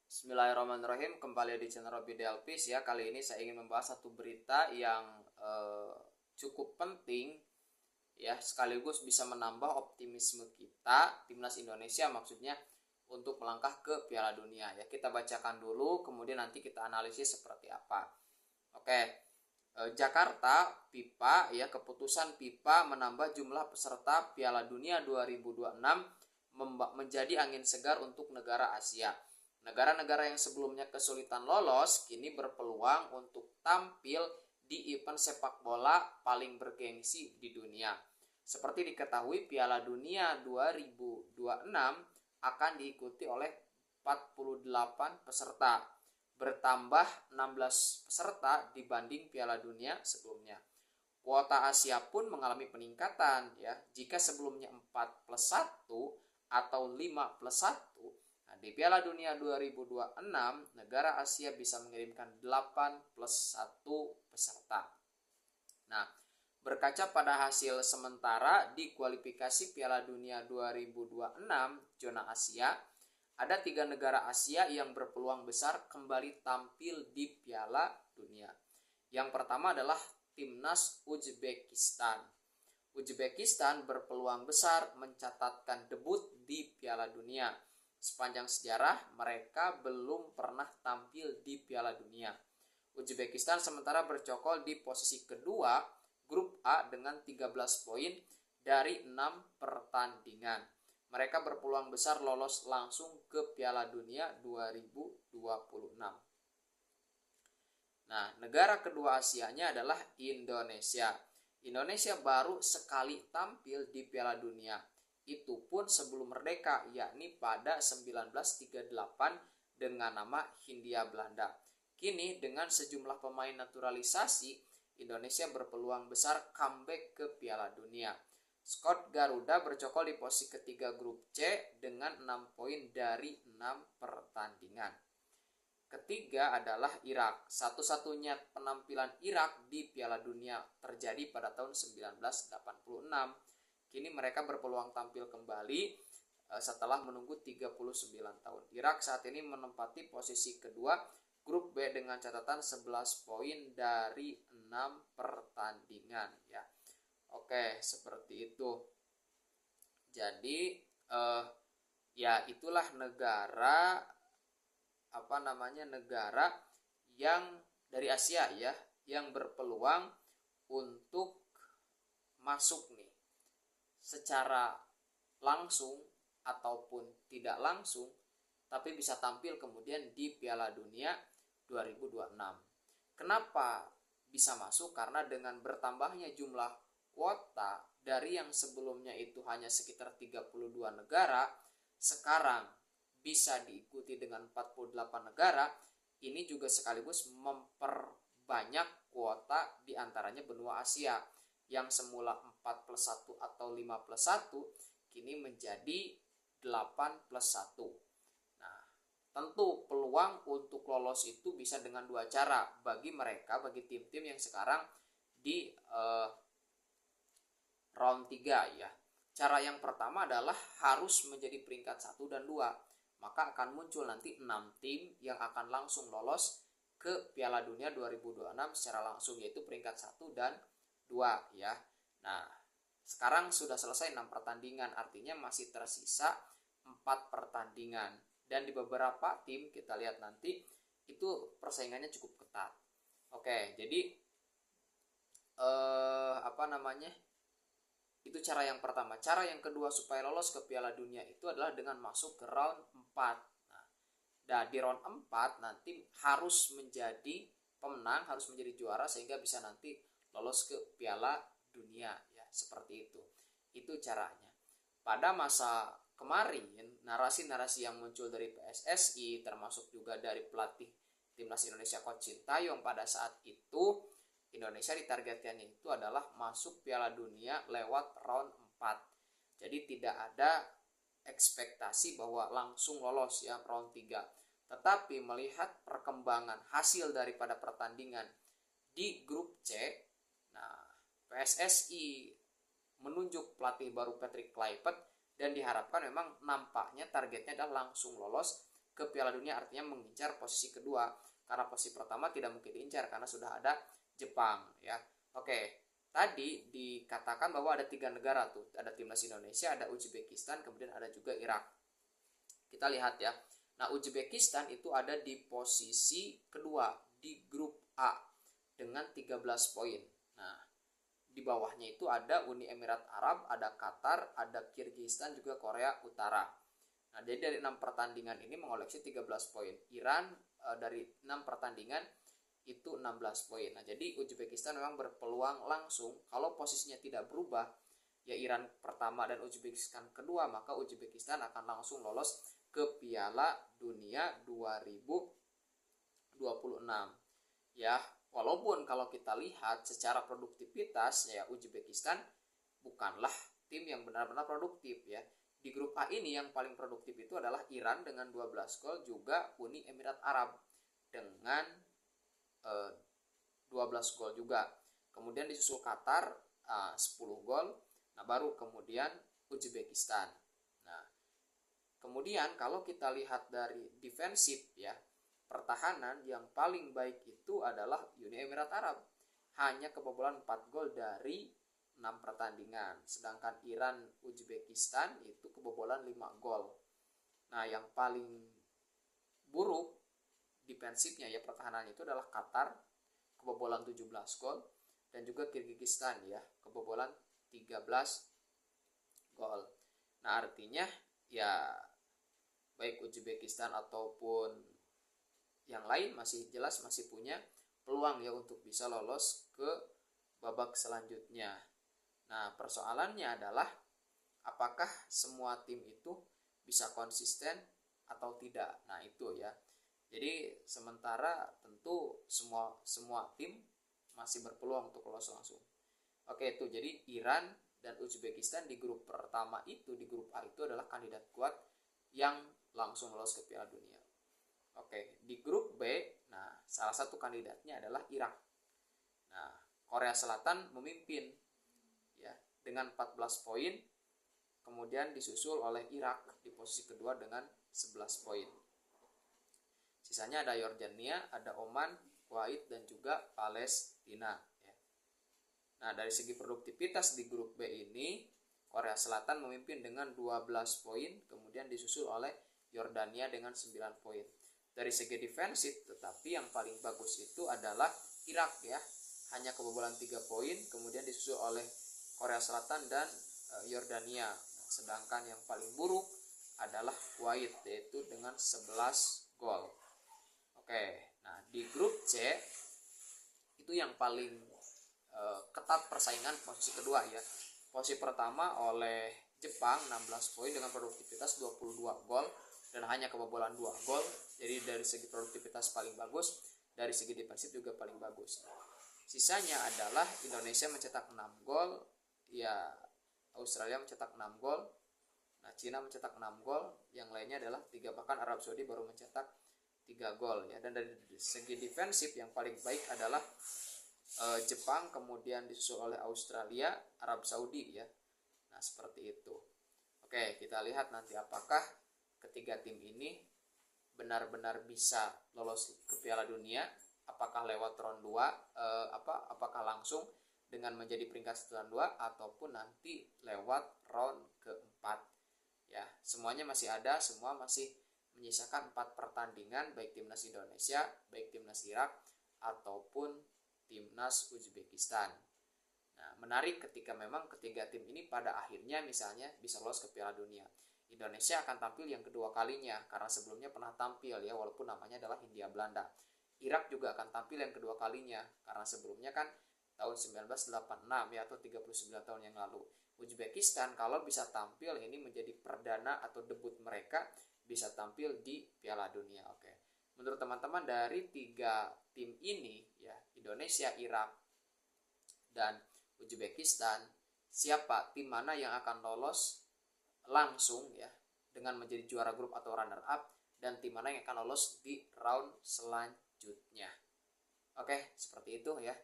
Bismillahirrahmanirrahim, kembali di channel Robi Delpis ya. Kali ini saya ingin membahas satu berita yang cukup penting ya, sekaligus bisa menambah optimisme kita, timnas Indonesia maksudnya, untuk melangkah ke Piala Dunia ya. Kita bacakan dulu, kemudian nanti kita analisis seperti apa. Oke, Jakarta FIFA ya, keputusan FIFA menambah jumlah peserta Piala Dunia 2026 menjadi angin segar untuk negara Asia. Negara-negara yang sebelumnya kesulitan lolos kini berpeluang untuk tampil di event sepak bola paling bergengsi di dunia. Seperti diketahui, Piala Dunia 2026 akan diikuti oleh 48 peserta, bertambah 16 peserta dibanding Piala Dunia sebelumnya. Kuota Asia pun mengalami peningkatan ya. Jika sebelumnya 4+1 atau 5+1, di Piala Dunia 2026, negara Asia bisa mengirimkan 8+1 peserta. Nah, berkaca pada hasil sementara di kualifikasi Piala Dunia 2026 zona Asia, ada 3 negara Asia yang berpeluang besar kembali tampil di Piala Dunia. Yang pertama adalah timnas Uzbekistan. Uzbekistan berpeluang besar mencatatkan debut di Piala Dunia. Sepanjang sejarah, mereka belum pernah tampil di Piala Dunia. Uzbekistan sementara bercokol di posisi kedua grup A dengan 13 poin dari 6 pertandingan. Mereka berpeluang besar lolos langsung ke Piala Dunia 2026. Nah, negara kedua Asianya adalah Indonesia. Indonesia baru sekali tampil di Piala Dunia. Itu pun sebelum merdeka, yakni pada 1938 dengan nama Hindia Belanda. Kini dengan sejumlah pemain naturalisasi, Indonesia berpeluang besar comeback ke Piala Dunia. Skuad Garuda bercokol di posisi ketiga grup C dengan 6 poin dari 6 pertandingan. Ketiga adalah Irak. Satu-satunya penampilan Irak di Piala Dunia terjadi pada tahun 1986. Kini mereka berpeluang tampil kembali setelah menunggu 39 tahun. Irak saat ini menempati posisi kedua grup B dengan catatan 11 poin dari 6 pertandingan ya. Oke, seperti itu. Jadi ya itulah negara negara yang dari Asia ya, yang berpeluang untuk masuk nih secara langsung ataupun tidak langsung, tapi bisa tampil kemudian di Piala Dunia 2026. Kenapa bisa masuk? Karena dengan bertambahnya jumlah kuota dari yang sebelumnya itu hanya sekitar 32 negara, sekarang bisa diikuti dengan 48 negara. Ini juga sekaligus memperbanyak kuota di antaranya benua Asia, yang semula 4+1 atau 5+1 kini menjadi 8+1. Nah, tentu peluang untuk lolos itu bisa dengan 2 cara bagi mereka, bagi tim-tim yang sekarang di round 3 ya. Cara yang pertama adalah harus menjadi peringkat 1 dan 2. Maka akan muncul nanti 6 tim yang akan langsung lolos ke Piala Dunia 2026 secara langsung, yaitu peringkat 1 dan 2 ya. Nah, sekarang sudah selesai 6 pertandingan, artinya masih tersisa 4 pertandingan. Dan di beberapa tim kita lihat nanti itu persaingannya cukup ketat. Oke, jadi itu cara yang pertama. Cara yang kedua supaya lolos ke Piala Dunia itu adalah dengan masuk ke round 4. Nah, di round 4 nanti harus menjadi pemenang, harus menjadi juara sehingga bisa nanti lolos ke Piala Dunia ya, seperti itu. Itu caranya. Pada masa kemarin, narasi-narasi yang muncul dari PSSI termasuk juga dari pelatih timnas Indonesia Coach Sintayong pada saat itu, Indonesia ditargetkannya itu adalah masuk Piala Dunia lewat round 4. Jadi tidak ada ekspektasi bahwa langsung lolos ya round 3. Tetapi melihat perkembangan hasil daripada pertandingan di grup C, nah PSSI menunjuk pelatih baru Patrick Kluivert dan diharapkan memang nampaknya targetnya adalah langsung lolos ke Piala Dunia, artinya mengincar posisi kedua, karena posisi pertama tidak mungkin diincar karena sudah ada Jepang ya. Oke, tadi dikatakan bahwa ada 3 negara tuh, ada timnas Indonesia, ada Uzbekistan, kemudian ada juga Irak. Kita lihat ya. Nah, Uzbekistan itu ada di posisi kedua di grup A dengan 13 poin. Nah, di bawahnya itu ada Uni Emirat Arab, ada Qatar, ada Kirgistan, juga Korea Utara. Nah, jadi dari 6 pertandingan ini mengoleksi 13 poin. Iran dari 6 pertandingan itu 16 poin. Nah, jadi Uzbekistan memang berpeluang langsung, kalau posisinya tidak berubah, ya Iran pertama dan Uzbekistan kedua, maka Uzbekistan akan langsung lolos ke Piala Dunia 2026. Ya, walaupun kalau kita lihat secara produktivitas ya Uzbekistan bukanlah tim yang benar-benar produktif ya. Di grup A ini yang paling produktif itu adalah Iran dengan 12 gol, juga Uni Emirat Arab dengan 12 gol juga. Kemudian disusul Qatar 10 gol. Nah, baru kemudian Uzbekistan. Nah, kemudian kalau kita lihat dari defensif ya, pertahanan yang paling baik itu adalah Uni Emirat Arab. Hanya kebobolan 4 gol dari 6 pertandingan. Sedangkan Iran, Uzbekistan itu kebobolan 5 gol. Nah, yang paling buruk defensifnya ya, pertahanan itu adalah Qatar, kebobolan 17 gol, dan juga Kirgistan ya, kebobolan 13 gol. Nah, artinya ya baik Uzbekistan ataupun yang lain masih jelas masih punya peluang ya untuk bisa lolos ke babak selanjutnya. Nah, persoalannya adalah apakah semua tim itu bisa konsisten atau tidak. Nah, itu ya. Jadi sementara tentu semua tim masih berpeluang untuk lolos langsung. Oke, itu jadi Iran dan Uzbekistan di grup pertama itu, di grup A itu adalah kandidat kuat yang langsung lolos ke Piala Dunia. Oke, di grup B, nah salah satu kandidatnya adalah Irak. Nah, Korea Selatan memimpin ya dengan 14 poin, kemudian disusul oleh Irak di posisi kedua dengan 11 poin. Sisanya ada Yordania, ada Oman, Kuwait, dan juga Palestina ya. Nah, dari segi produktivitas di grup B ini, Korea Selatan memimpin dengan 12 poin, kemudian disusul oleh Yordania dengan 9 poin. Dari segi defensif, tetapi yang paling bagus itu adalah Irak ya, hanya kebobolan 3 poin, kemudian disusul oleh Korea Selatan dan Yordania. Nah, sedangkan yang paling buruk adalah Kuwait, yaitu dengan 11 gol. Oke, nah di grup C itu yang paling ketat persaingan posisi kedua ya. Posisi pertama oleh Jepang 16 poin dengan produktivitas 22 gol dan hanya kebobolan 2 gol. Jadi dari segi produktivitas paling bagus, dari segi defensif juga paling bagus. Sisanya adalah Indonesia mencetak 6 gol, ya Australia mencetak 6 gol, nah Cina mencetak 6 gol, yang lainnya adalah 3, bahkan Arab Saudi baru mencetak 3 gol ya. Dan dari segi defensif yang paling baik adalah Jepang, kemudian disusul oleh Australia, Arab Saudi ya. Nah, seperti itu. Oke, kita lihat nanti apakah ketiga tim ini benar-benar bisa lolos ke Piala Dunia, apakah lewat round 2 apakah langsung dengan menjadi peringkat round 2 ataupun nanti lewat round keempat. Ya, semuanya masih ada, semua masih menyisakan 4 pertandingan, baik timnas Indonesia, baik timnas Irak ataupun timnas Uzbekistan. Nah, menarik ketika memang ketiga tim ini pada akhirnya misalnya bisa lolos ke Piala Dunia. Indonesia akan tampil yang kedua kalinya karena sebelumnya pernah tampil ya, walaupun namanya adalah Hindia Belanda. Irak juga akan tampil yang kedua kalinya karena sebelumnya kan tahun 1986 ya, atau 39 tahun yang lalu. Uzbekistan kalau bisa tampil ini menjadi perdana atau debut mereka bisa tampil di Piala Dunia. Oke. Menurut teman-teman dari 3 tim ini ya, Indonesia, Irak, dan Uzbekistan, siapa tim mana yang akan lolos langsung ya dengan menjadi juara grup atau runner up, dan tim mana yang akan lolos di round selanjutnya. Oke, seperti itu ya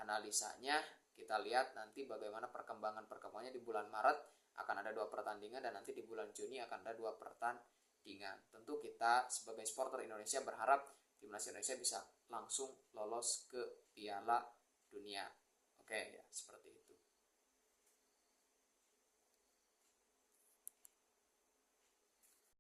analisanya. Kita lihat nanti bagaimana perkembangannya di bulan Maret akan ada 2 pertandingan, dan nanti di bulan Juni akan ada 2 pertandingan. pertandingan. Tentu kita sebagai supporter Indonesia berharap timnas Indonesia bisa langsung lolos ke Piala Dunia.